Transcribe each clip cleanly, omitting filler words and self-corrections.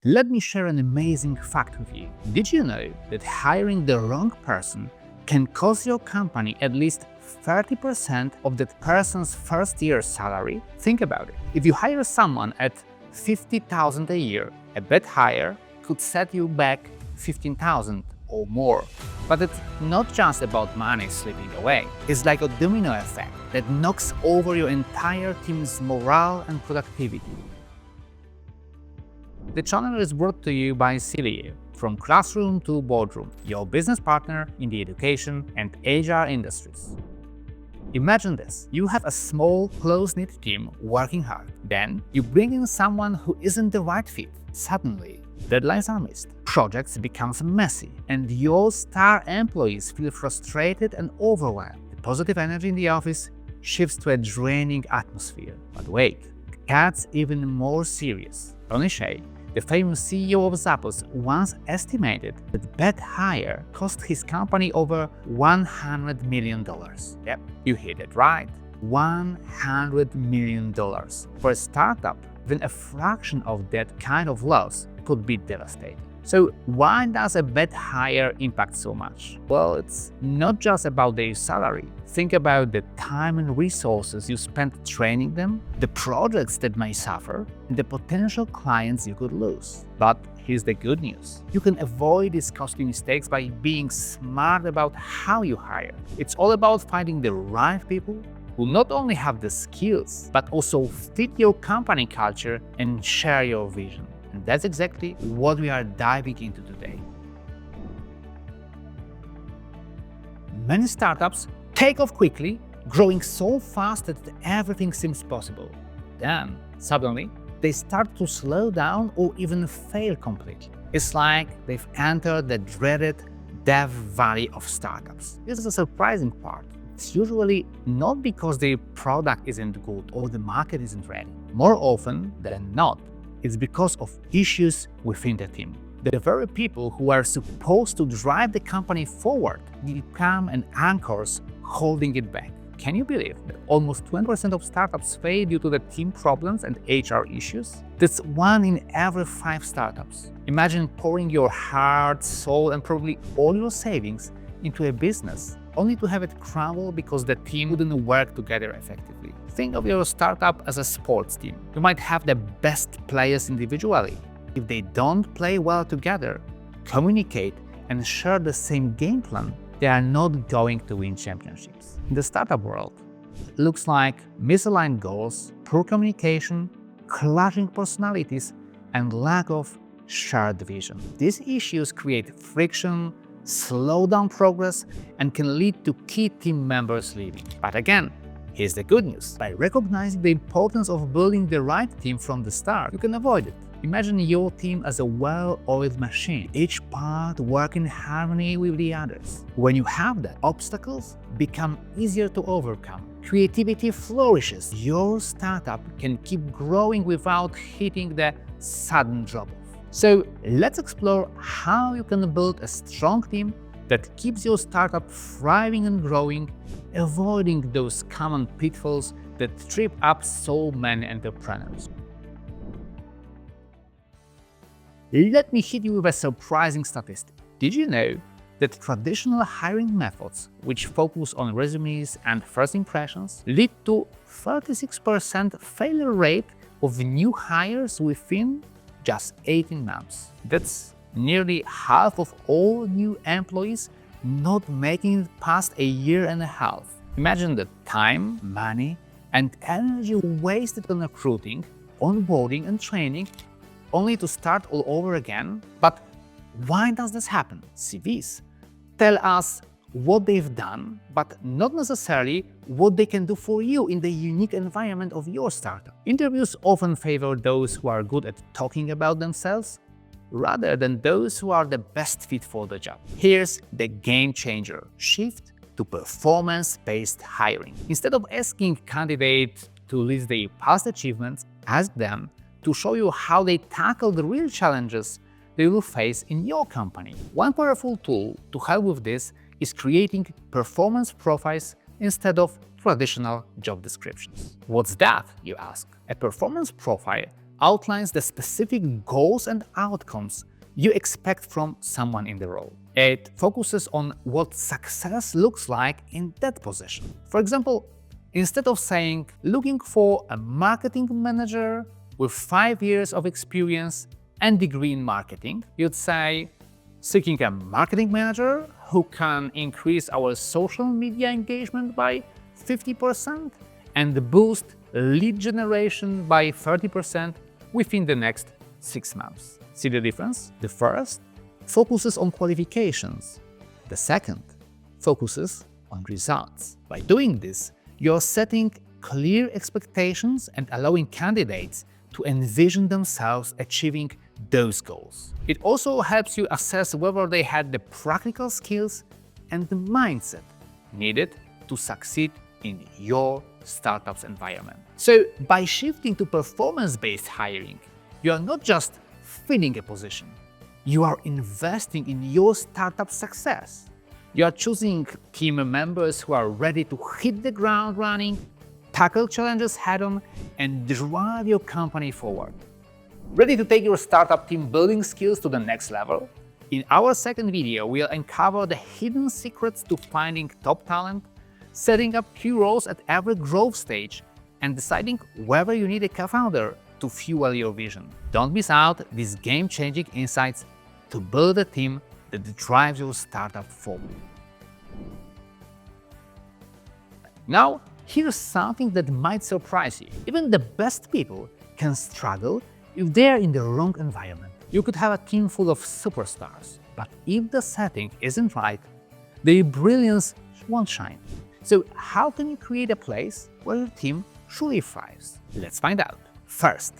Let me share an amazing fact with you. Did you know that hiring the wrong person can cost your company at least 30% of that person's first year's salary? Think about it. If you hire someone at $50,000 a year, a bad hire could set you back $15,000 or more. But it's not just about money slipping away. It's like a domino effect that knocks over your entire team's morale and productivity. The channel is brought to you by Silly, from classroom to boardroom, your business partner in the education and HR industries. Imagine this. You have a small, close-knit team working hard. Then, you bring in someone who isn't the right fit. Suddenly, deadlines are missed, projects become messy, and your star employees feel frustrated and overwhelmed. The positive energy in the office shifts to a draining atmosphere. But wait, it gets even more serious. Tony Hsieh, the famous CEO of Zappos, once estimated that bad hire cost his company over $100 million. Yep, you heard it right. $100 million. For a startup, even a fraction of that kind of loss could be devastating. So why does a bad hire impact so much? Well, it's not just about their salary. Think about the time and resources you spent training them, the projects that may suffer, and the potential clients you could lose. But here's the good news. You can avoid these costly mistakes by being smart about how you hire. It's all about finding the right people who not only have the skills, but also fit your company culture and share your vision. And that's exactly what we are diving into today. Many startups take off quickly, growing so fast that everything seems possible. Then, suddenly, they start to slow down or even fail completely. It's like they've entered the dreaded death valley of startups. This is a surprising part. It's usually not because their product isn't good or the market isn't ready. More often than not, it's because of issues within the team. The very people who are supposed to drive the company forward become an anchors holding it back. Can you believe that almost 20% of startups fail due to the team problems and HR issues? That's 1 in every 5 startups. Imagine pouring your heart, soul, and probably all your savings into a business, only to have it crumble because the team wouldn't work together effectively. Think of your startup as a sports team. You might have the best players individually. If they don't play well together, communicate, and share the same game plan, they are not going to win championships. In the startup world, it looks like misaligned goals, poor communication, clashing personalities, and lack of shared vision. These issues create friction, slow down progress, and can lead to key team members leaving. But again, here's the good news. By recognizing the importance of building the right team from the start, you can avoid it. Imagine your team as a well-oiled machine, each part working in harmony with the others. When you have that, obstacles become easier to overcome. Creativity flourishes. Your startup can keep growing without hitting the sudden drop-off. So let's explore how you can build a strong team that keeps your startup thriving and growing, avoiding those common pitfalls that trip up so many entrepreneurs. Let me hit you with a surprising statistic. Did you know that traditional hiring methods, which focus on resumes and first impressions, lead to 36% failure rate of new hires within just 18 months? That's nearly half of all new employees not making it past a year and a half. Imagine the time, money, and energy wasted on recruiting, onboarding, and training, only to start all over again. But why does this happen? CVs tell us what they've done, but not necessarily what they can do for you in the unique environment of your startup. Interviews often favor those who are good at talking about themselves rather than those who are the best fit for the job. Here's the game changer: shift to performance-based hiring. Instead of asking candidates to list their past achievements, ask them to show you how they tackle the real challenges they will face in your company. One powerful tool to help with this is creating performance profiles instead of traditional job descriptions. What's that, you ask? A performance profile outlines the specific goals and outcomes you expect from someone in the role. It focuses on what success looks like in that position. For example, instead of saying, looking for a marketing manager with 5 years of experience and degree in marketing, you'd say, seeking a marketing manager who can increase our social media engagement by 50% and boost lead generation by 30% within the next 6 months. See the difference? The first focuses on qualifications. The second focuses on results. By doing this, you're setting clear expectations and allowing candidates to envision themselves achieving those goals. It also helps you assess whether they had the practical skills and the mindset needed to succeed in your startup's environment. So, by shifting to performance-based hiring, you are not just filling a position, you are investing in your startup's success. You are choosing team members who are ready to hit the ground running, tackle challenges head-on, and drive your company forward. Ready to take your startup team building skills to the next level? In our second video, we'll uncover the hidden secrets to finding top talent, setting up key roles at every growth stage, and deciding whether you need a co-founder to fuel your vision. Don't miss out these game-changing insights to build a team that drives your startup forward. Now, here's something that might surprise you. Even the best people can struggle if they are in the wrong environment. You could have a team full of superstars, but if the setting isn't right, their brilliance won't shine. So how can you create a place where your team truly thrives? Let's find out. First,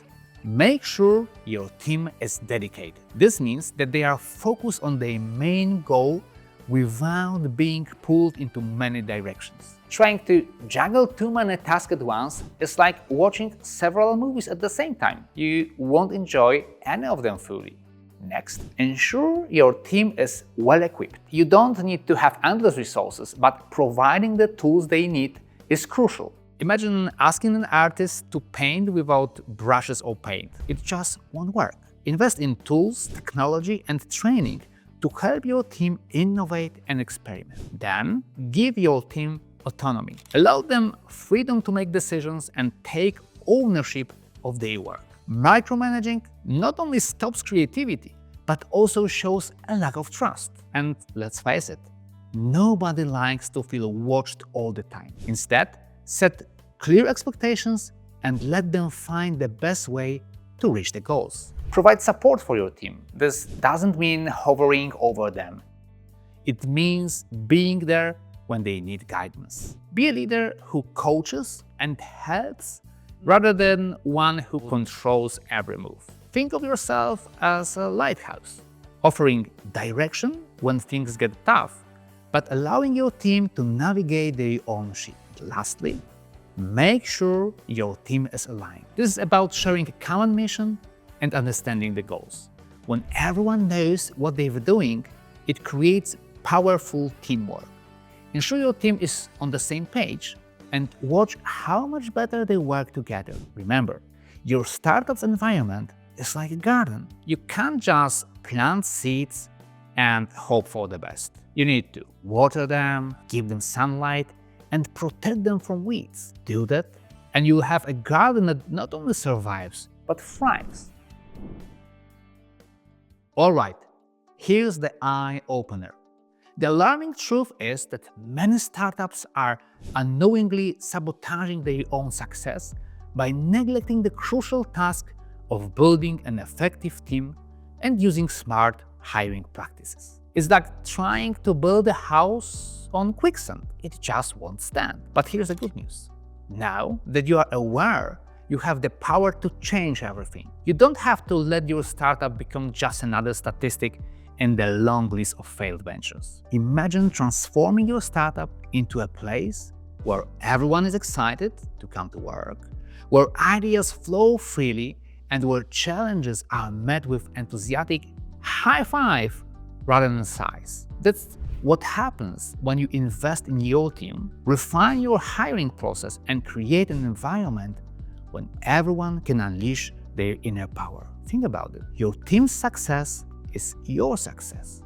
make sure your team is dedicated. This means that they are focused on their main goal without being pulled into many directions. Trying to juggle too many tasks at once is like watching several movies at the same time. You won't enjoy any of them fully. Next, ensure your team is well equipped. You don't need to have endless resources, but providing the tools they need is crucial. Imagine asking an artist to paint without brushes or paint. It just won't work. Invest in tools, technology, and training to help your team innovate and experiment. Then, give your team autonomy. Allow them freedom to make decisions and take ownership of their work. Micromanaging not only stops creativity, but also shows a lack of trust. And let's face it, nobody likes to feel watched all the time. Instead, set clear expectations and let them find the best way to reach the goals. Provide support for your team. This doesn't mean hovering over them. It means being there when they need guidance. Be a leader who coaches and helps rather than one who controls every move. Think of yourself as a lighthouse, offering direction when things get tough, but allowing your team to navigate their own ship. Lastly, make sure your team is aligned. This is about sharing a common mission and understanding the goals. When everyone knows what they're doing, it creates powerful teamwork. Ensure your team is on the same page and watch how much better they work together. Remember, your startup's environment is like a garden. You can't just plant seeds and hope for the best. You need to water them, give them sunlight, and protect them from weeds. Do that, and you'll have a garden that not only survives, but thrives. Alright, here's the eye-opener. The alarming truth is that many startups are unknowingly sabotaging their own success by neglecting the crucial task of building an effective team and using smart hiring practices. It's like trying to build a house on quicksand. It just won't stand. But here's the good news. Now that you are aware, you have the power to change everything. You don't have to let your startup become just another statistic in the long list of failed ventures. Imagine transforming your startup into a place where everyone is excited to come to work, where ideas flow freely, and where challenges are met with enthusiastic high five rather than sighs. That's what happens when you invest in your team, refine your hiring process, and create an environment when everyone can unleash their inner power. Think about it. Your team's success is your success.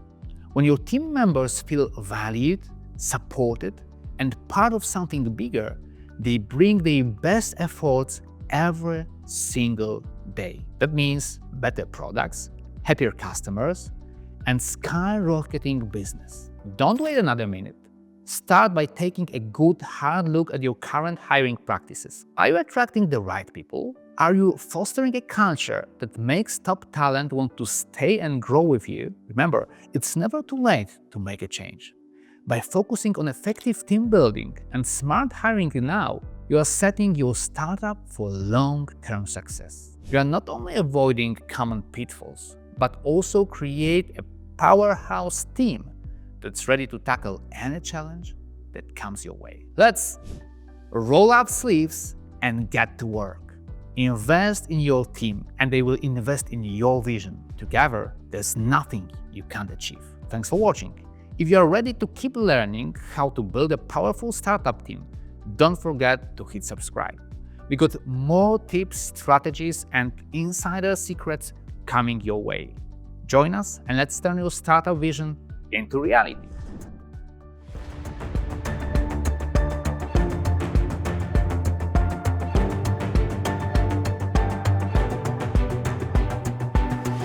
When your team members feel valued, supported, and part of something bigger, they bring their best efforts every single day. That means better products, happier customers, and skyrocketing business. Don't wait another minute. Start by taking a good hard look at your current hiring practices. Are you attracting the right people? Are you fostering a culture that makes top talent want to stay and grow with you? Remember, it's never too late to make a change. By focusing on effective team building and smart hiring now, you are setting your startup for long-term success. You are not only avoiding common pitfalls, but also create a powerhouse team that's ready to tackle any challenge that comes your way. Let's roll up sleeves and get to work. Invest in your team and they will invest in your vision. Together, there's nothing you can't achieve. Thanks for watching. If you are ready to keep learning how to build a powerful startup team, don't forget to hit subscribe. We got more tips, strategies, and insider secrets coming your way. Join us and let's turn your startup vision into reality.